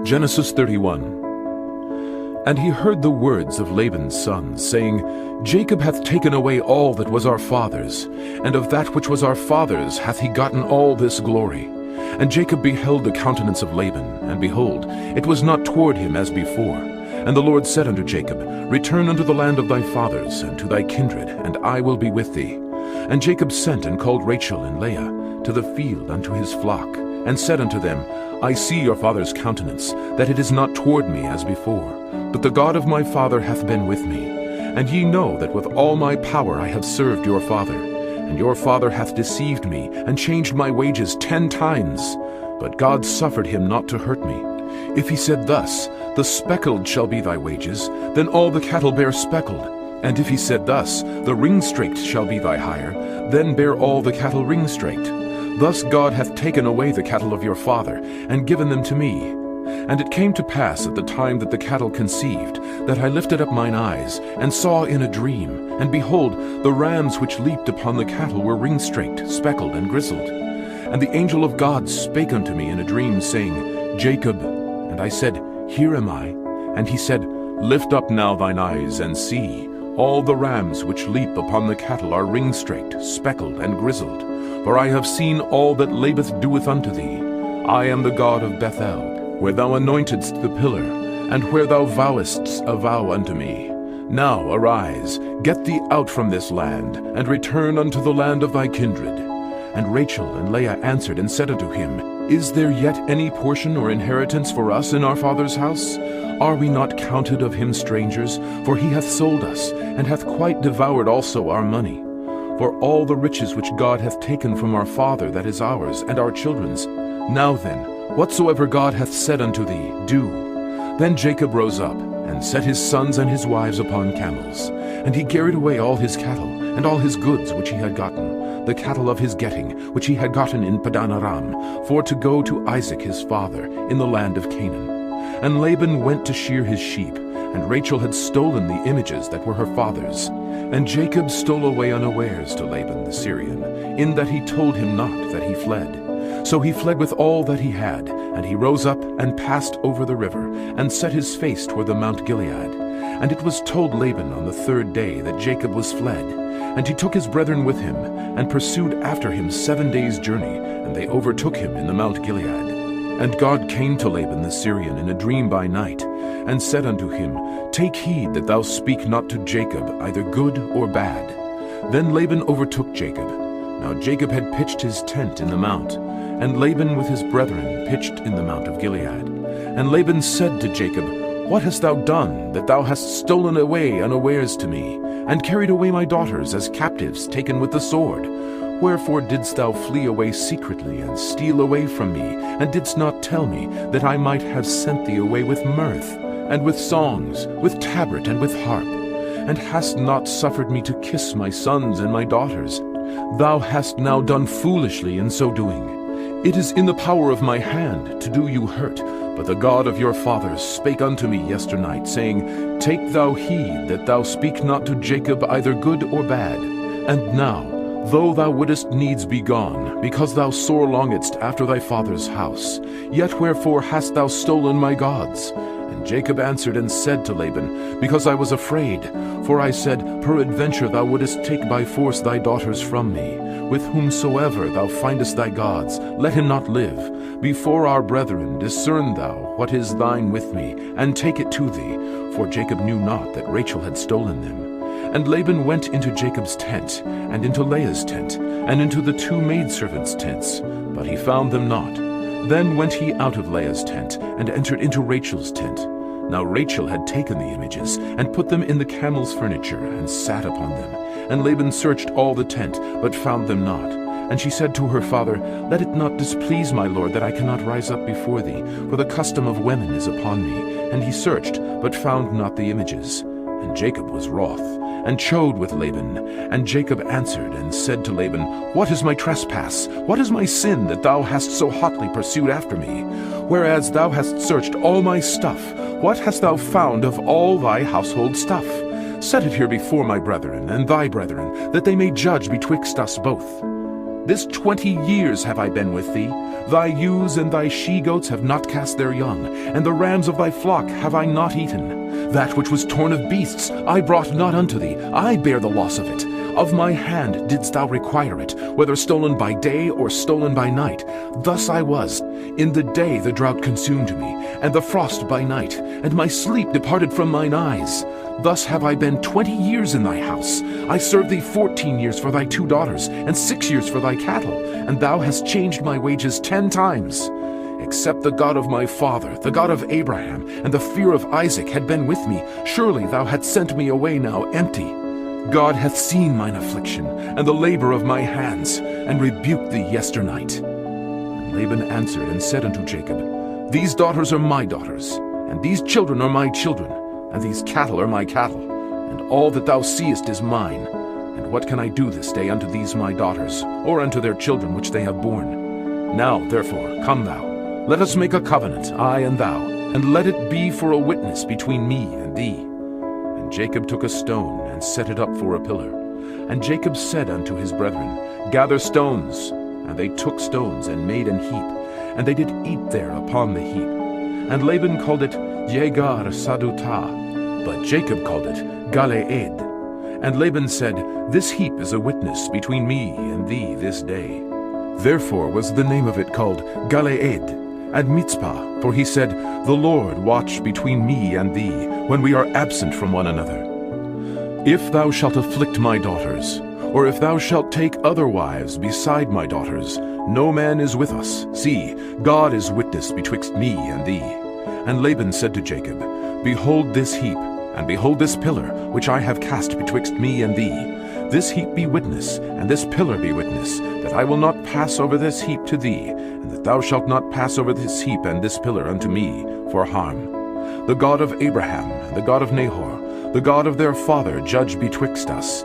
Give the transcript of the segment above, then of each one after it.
Genesis 31. And he heard the words of Laban's sons, saying, Jacob hath taken away all that was our father's, and of that which was our father's hath he gotten all this glory. And Jacob beheld the countenance of Laban, and behold, it was not toward him as before. And the Lord said unto Jacob, Return unto the land of thy fathers, and to thy kindred, and I will be with thee. And Jacob sent and called Rachel and Leah to the field unto his flock, and said unto them, I see your father's countenance, that it is not toward me as before, but the God of my father hath been with me. And ye know that with all my power I have served your father. And your father hath deceived me, and changed my wages 10 times. But God suffered him not to hurt me. If he said thus, The speckled shall be thy wages, then all the cattle bear speckled. And if he said thus, The ring-straked shall be thy hire, then bear all the cattle ring-straked. Thus God hath taken away the cattle of your father, and given them to me. And it came to pass at the time that the cattle conceived, that I lifted up mine eyes, and saw in a dream, and behold, the rams which leaped upon the cattle were ring-straked, speckled, and grizzled. And the angel of God spake unto me in a dream, saying, Jacob. And I said, Here am I. And he said, Lift up now thine eyes, and see. All the rams which leap upon the cattle are ring-straked, speckled, and grizzled. For I have seen all that Laban doeth unto thee. I am the God of Bethel, where thou anointedst the pillar, and where thou vowest a vow unto me. Now arise, get thee out from this land, and return unto the land of thy kindred. And Rachel and Leah answered and said unto him, Is there yet any portion or inheritance for us in our father's house? Are we not counted of him strangers? For he hath sold us, and hath quite devoured also our money. For all the riches which God hath taken from our father, that is ours, and our children's. Now then, whatsoever God hath said unto thee, do. Then Jacob rose up, and set his sons and his wives upon camels. And he carried away all his cattle, and all his goods which he had gotten, the cattle of his getting, which he had gotten in Padan Aram, for to go to Isaac his father, in the land of Canaan. And Laban went to shear his sheep, and Rachel had stolen the images that were her father's. And Jacob stole away unawares to Laban the Syrian, in that he told him not that he fled. So he fled with all that he had, and he rose up and passed over the river, and set his face toward the Mount Gilead. And it was told Laban on the 3rd day that Jacob was fled. And he took his brethren with him, and pursued after him 7 days' journey, and they overtook him in the Mount Gilead. And God came to Laban the Syrian in a dream by night, and said unto him, Take heed that thou speak not to Jacob either good or bad. Then Laban overtook Jacob. Now Jacob had pitched his tent in the mount, and Laban with his brethren pitched in the mount of Gilead. And Laban said to Jacob, What hast thou done, that thou hast stolen away unawares to me, and carried away my daughters as captives taken with the sword? Wherefore didst thou flee away secretly, and steal away from me, and didst not tell me, that I might have sent thee away with mirth, and with songs, with tabret, and with harp? And hast not suffered me to kiss my sons and my daughters? Thou hast now done foolishly in so doing. It is in the power of my hand to do you hurt, but the God of your fathers spake unto me yesternight, saying, Take thou heed that thou speak not to Jacob either good or bad. And now, though thou wouldest needs be gone, because thou sore longedst after thy father's house, yet wherefore hast thou stolen my gods? And Jacob answered and said to Laban, Because I was afraid. For I said, Peradventure thou wouldest take by force thy daughters from me. With whomsoever thou findest thy gods, let him not live. Before our brethren discern thou what is thine with me, and take it to thee. For Jacob knew not that Rachel had stolen them. And Laban went into Jacob's tent, and into Leah's tent, and into the 2 maidservants' tents, but he found them not. Then went he out of Leah's tent, and entered into Rachel's tent. Now Rachel had taken the images, and put them in the camel's furniture, and sat upon them. And Laban searched all the tent, but found them not. And she said to her father, Let it not displease my lord that I cannot rise up before thee, for the custom of women is upon me. And he searched, but found not the images. And Jacob was wroth, and chode with Laban. And Jacob answered and said to Laban, What is my trespass? What is my sin, that thou hast so hotly pursued after me? Whereas thou hast searched all my stuff, what hast thou found of all thy household stuff? Set it here before my brethren and thy brethren, that they may judge betwixt us both. This 20 years have I been with thee. Thy ewes and thy she-goats have not cast their young, and the rams of thy flock have I not eaten. That which was torn of beasts I brought not unto thee, I bear the loss of it. Of my hand didst thou require it, whether stolen by day or stolen by night. Thus I was. In the day the drought consumed me, and the frost by night, and my sleep departed from mine eyes. Thus have I been 20 years in thy house. I served thee 14 years for thy 2 daughters, and 6 years for thy cattle, and thou hast changed my wages 10 times. Except the God of my father, the God of Abraham, and the fear of Isaac had been with me, surely thou hadst sent me away now empty. God hath seen mine affliction, and the labor of my hands, and rebuked thee yesternight. And Laban answered and said unto Jacob, These daughters are my daughters, and these children are my children, and these cattle are my cattle, and all that thou seest is mine. And what can I do this day unto these my daughters, or unto their children which they have borne? Now, therefore, come thou, let us make a covenant, I and thou, and let it be for a witness between me and thee. And Jacob took a stone, and set it up for a pillar. And Jacob said unto his brethren, Gather stones. And they took stones, and made an heap, and they did eat there upon the heap. And Laban called it Jegar Sadutah, but Jacob called it Galeed. And Laban said, This heap is a witness between me and thee this day. Therefore was the name of it called Galeed, and Mitzpah, for he said, The Lord watch between me and thee, when we are absent from one another. If thou shalt afflict my daughters, or if thou shalt take other wives beside my daughters, no man is with us. See, God is witness betwixt me and thee. And Laban said to Jacob, Behold this heap, and behold this pillar, which I have cast betwixt me and thee. This heap be witness, and this pillar be witness, that I will not pass over this heap to thee, and that thou shalt not pass over this heap and this pillar unto me for harm. The God of Abraham, and the God of Nahor, the God of their father, judge betwixt us.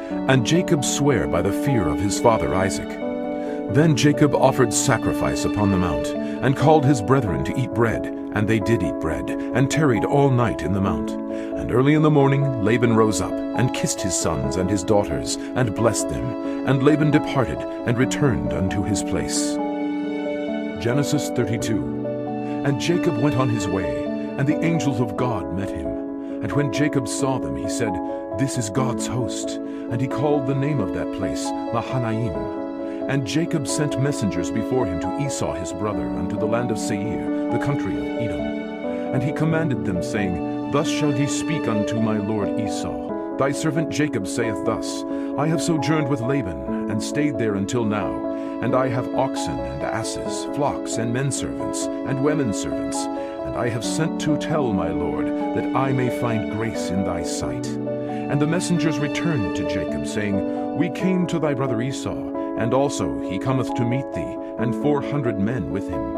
And Jacob sware by the fear of his father Isaac. Then Jacob offered sacrifice upon the mount, and called his brethren to eat bread, and they did eat bread, and tarried all night in the mount. And early in the morning Laban rose up, and kissed his sons and his daughters, and blessed them. And Laban departed, and returned unto his place. Genesis 32. And Jacob went on his way, and the angels of God met him. And when Jacob saw them, he said, This is God's host. And he called the name of that place Mahanaim. And Jacob sent messengers before him to Esau his brother unto the land of Seir, the country of Edom. And he commanded them, saying, Thus shall ye speak unto my lord Esau. Thy servant Jacob saith thus, I have sojourned with Laban, and stayed there until now. And I have oxen and asses, flocks and men servants, and women servants. And I have sent to tell my lord, that I may find grace in thy sight. And the messengers returned to Jacob, saying, We came to thy brother Esau, and also he cometh to meet thee, and 400 men with him.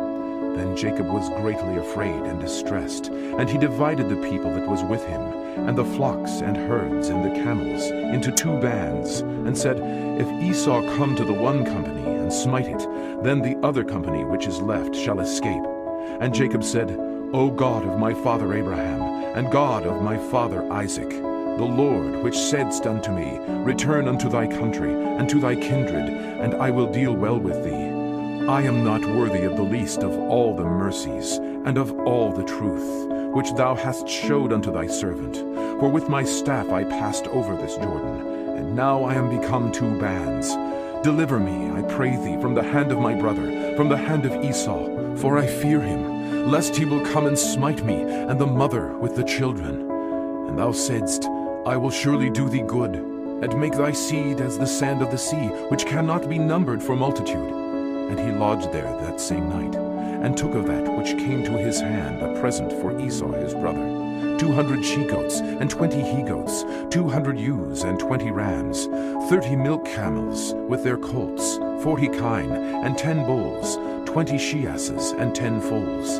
Then Jacob was greatly afraid and distressed, and he divided the people that was with him, and the flocks and herds and the camels, into 2 bands, and said, If Esau come to the one company, and smite it, then the other company which is left shall escape. And Jacob said, O God of my father Abraham, and God of my father Isaac, the Lord which saidst unto me, Return unto thy country, and to thy kindred, and I will deal well with thee. I am not worthy of the least of all the mercies, and of all the truth, which thou hast showed unto thy servant. For with my staff I passed over this Jordan, and now I am become 2 bands. Deliver me, I pray thee, from the hand of my brother, from the hand of Esau, for I fear him, lest he will come and smite me, and the mother with the children. And thou saidst, I will surely do thee good, and make thy seed as the sand of the sea, which cannot be numbered for multitude. And he lodged there that same night, and took of that which came to his hand a present for Esau his brother, 200 she-goats, and 20 he-goats, 200 ewes, and 20 rams, 30 milk camels with their colts, 40 kine, and 10 bulls, 20 she-asses, and 10 foals.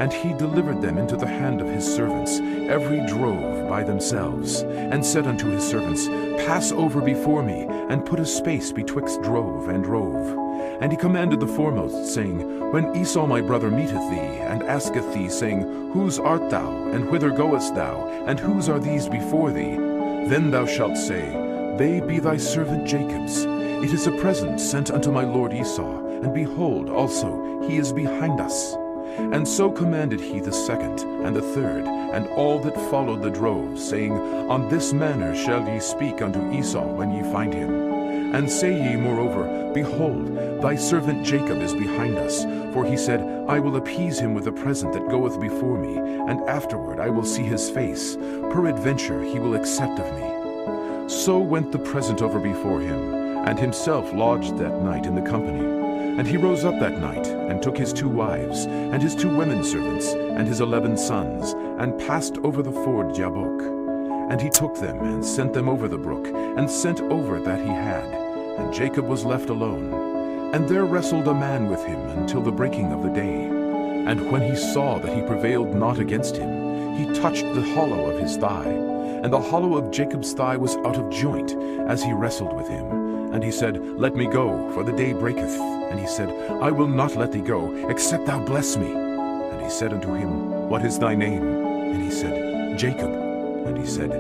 And he delivered them into the hand of his servants, every drove by themselves, and said unto his servants, Pass over before me, and put a space betwixt drove and drove. And he commanded the foremost, saying, When Esau my brother meeteth thee, and asketh thee, saying, Whose art thou, and whither goest thou, and whose are these before thee? Then thou shalt say, They be thy servant Jacob's. It is a present sent unto my lord Esau, and behold, also he is behind us. And so commanded he the second, and the third, and all that followed the drove, saying, On this manner shall ye speak unto Esau when ye find him. And say ye moreover, Behold, thy servant Jacob is behind us. For he said, I will appease him with a present that goeth before me, and afterward I will see his face. Peradventure he will accept of me. So went the present over before him, and himself lodged that night in the company. And he rose up that night, and took his 2 wives, and his 2 women servants, and his 11 sons, and passed over the ford Jabbok. And he took them, and sent them over the brook, and sent over that he had. And Jacob was left alone. And there wrestled a man with him until the breaking of the day. And when he saw that he prevailed not against him, he touched the hollow of his thigh. And the hollow of Jacob's thigh was out of joint, as he wrestled with him. And he said, Let me go, for the day breaketh. And he said, I will not let thee go, except thou bless me. And he said unto him, What is thy name? And he said, Jacob. And he said,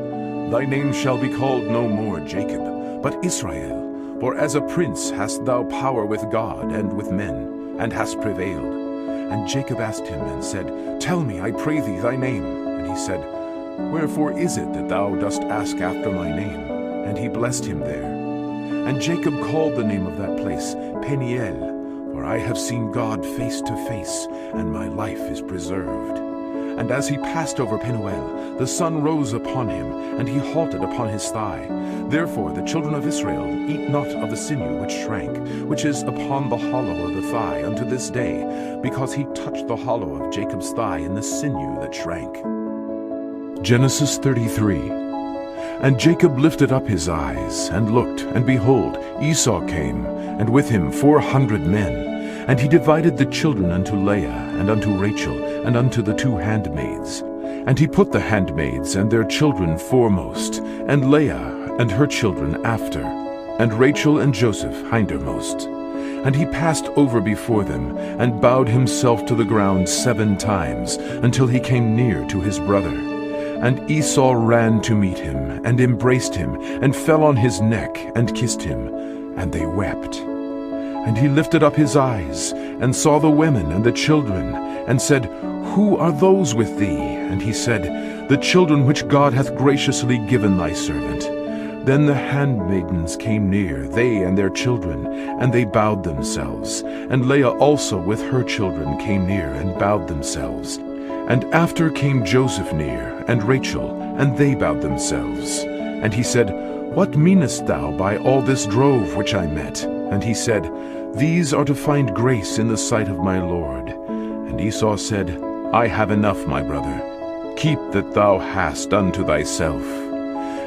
Thy name shall be called no more Jacob, but Israel. For as a prince hast thou power with God and with men, and hast prevailed. And Jacob asked him, and said, Tell me, I pray thee, thy name. And he said, Wherefore is it that thou dost ask after my name? And he blessed him there. And Jacob called the name of that place Peniel, for I have seen God face to face, and my life is preserved. And as he passed over Penuel, the sun rose upon him, and he halted upon his thigh. Therefore the children of Israel eat not of the sinew which shrank, which is upon the hollow of the thigh unto this day, because he touched the hollow of Jacob's thigh in the sinew that shrank. Genesis 33. And Jacob lifted up his eyes, and looked, and behold, Esau came, and with him 400 men. And he divided the children unto Leah, and unto Rachel, and unto the 2 handmaids. And he put the handmaids and their children foremost, and Leah and her children after, and Rachel and Joseph hindermost. And he passed over before them, and bowed himself to the ground 7 times, until he came near to his brother. And Esau ran to meet him, and embraced him, and fell on his neck, and kissed him, and they wept. And he lifted up his eyes, and saw the women and the children, and said, Who are those with thee? And he said, The children which God hath graciously given thy servant. Then the handmaidens came near, they and their children, and they bowed themselves. And Leah also with her children came near, and bowed themselves. And after came Joseph near, and Rachel, and they bowed themselves. And he said, What meanest thou by all this drove which I met? And he said, These are to find grace in the sight of my Lord. And Esau said, I have enough, my brother. Keep that thou hast unto thyself.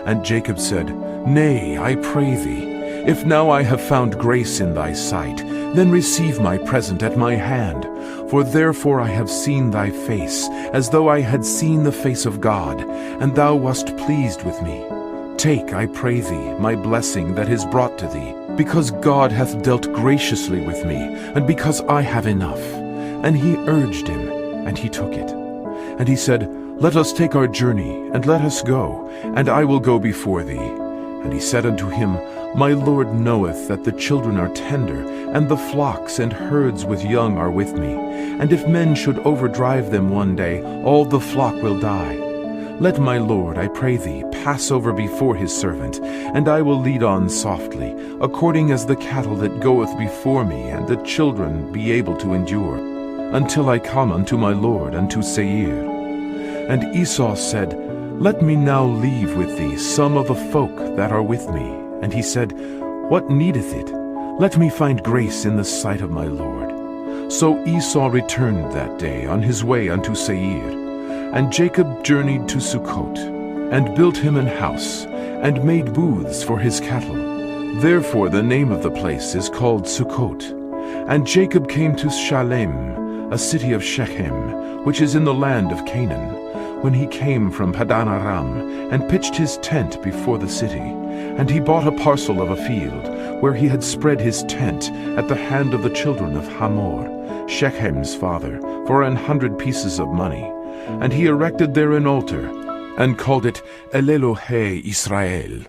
And Jacob said, Nay, I pray thee, if now I have found grace in thy sight, then receive my present at my hand. For therefore I have seen thy face, as though I had seen the face of God, and thou wast pleased with me. Take, I pray thee, my blessing that is brought to thee, because God hath dealt graciously with me, and because I have enough. And he urged him, and he took it. And he said, Let us take our journey, and let us go, and I will go before thee. And he said unto him, My Lord knoweth that the children are tender, and the flocks and herds with young are with me. And if men should overdrive them one day, all the flock will die. Let my Lord, I pray thee, pass over before his servant, and I will lead on softly, according as the cattle that goeth before me, and the children be able to endure, until I come unto my Lord, unto Seir. And Esau said, Let me now leave with thee some of the folk that are with me. And he said, What needeth it? Let me find grace in the sight of my Lord. So Esau returned that day on his way unto Seir. And Jacob journeyed to Sukkot, and built him an house, and made booths for his cattle. Therefore the name of the place is called Sukkot. And Jacob came to Shalem, a city of Shechem, which is in the land of Canaan, when he came from Padan Aram, and pitched his tent before the city. And he bought a parcel of a field, where he had spread his tent at the hand of the children of Hamor, Shechem's father, for 100 pieces of money. And he erected there an altar, and called it El Elohe Israel.